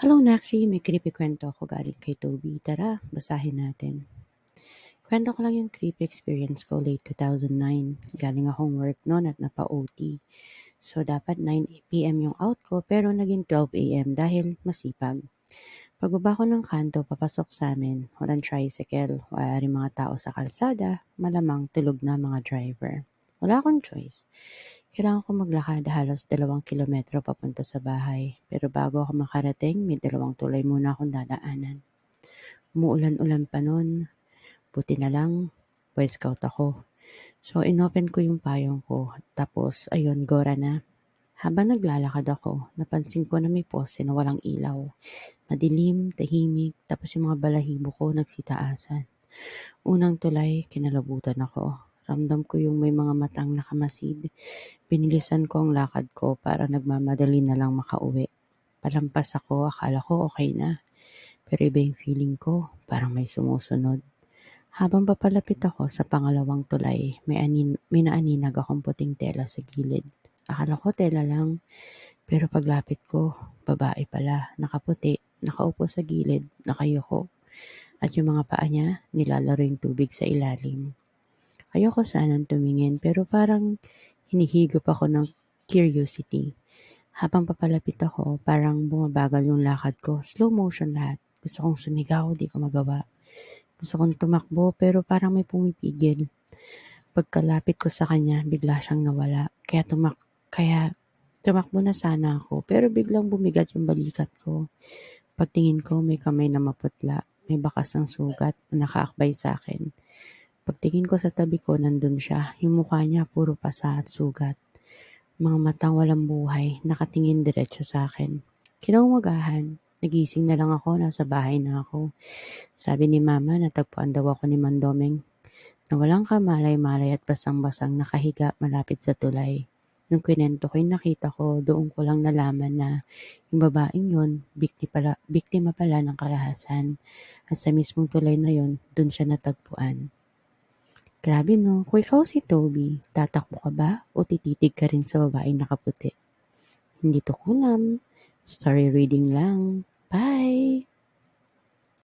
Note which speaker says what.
Speaker 1: Hello, Nakshi. May creepy kwento ako galing kay Toby. Tara, basahin natin. Kwento ko lang yung creepy experience ko late 2009. Galing akong work noon at napa-OT. So, dapat 9 p.m. yung out ko pero naging 12 a.m. dahil masipag. Pagbaba ko ng kanto, papasok sa amin, walang tricycle, wala rin mga tao sa kalsada, malamang tulog na mga driver. Wala akong choice. Kailangan ko maglakad halos 2 kilometro papunta sa bahay. Pero bago ako makarating, may 2 tulay muna akong dadaanan. Umuulan-ulan pa nun. Buti na lang, Boy Scout ako. So, inopen ko yung payong ko. Tapos, ayun, gora na. Habang naglalakad ako, napansin ko na may pose na walang ilaw. Madilim, tahimik, tapos yung mga balahibo ko nagsitaasan. Unang tulay, kinalabutan ako. Ramdam ko yung may mga matang nakamasid. Binilisan ko ang lakad ko para nagmamadali na lang makauwi. Palampas ako, akala ko okay na. Pero iba yung feeling ko, parang may sumusunod. Habang papalapit ako sa pangalawang tulay, may naaninag akong puting tela sa gilid. Akala ko tela lang, pero paglapit ko, babae pala, nakaputi, nakaupo sa gilid, nakayuko. At yung mga paa niya, nilalaro yung tubig sa ilalim. Ayoko sanang tumingin pero parang hinihigop ako ng curiosity. Habang papalapit ako, parang bumabagal yung lakad ko. Slow motion lahat. Gusto kong sumigaw, di ko magawa. Gusto kong tumakbo pero parang may pumipigil. Pagkalapit ko sa kanya, bigla siyang nawala. Kaya tumakbo na sana ako pero biglang bumigat yung balikat ko. Pagtingin ko, may kamay na maputla. May bakas ng sugat na nakaakbay sa akin. Pagtingin ko sa tabi ko, nandun siya. Yung mukha niya puro pasa at sugat. Mga matang walang buhay, nakatingin diretso sa akin. Kinaumagahan, nagising na lang ako, nasa bahay na ako. Sabi ni Mama, natagpuan daw ako ni Mandomeng na walang kamalay-malay at basang-basang nakahiga malapit sa tulay. Nung kwento ko yung nakita ko, doon ko lang nalaman na yung babaeng yun, biktima pala ng kalahasan. At sa mismong tulay na yun, doon siya natagpuan. Grabe 'no, kung ikaw si Toby, tatakbo ka ba o tititig ka rin sa babaeng nakaputi? Hindi to kulam, story reading lang. Bye!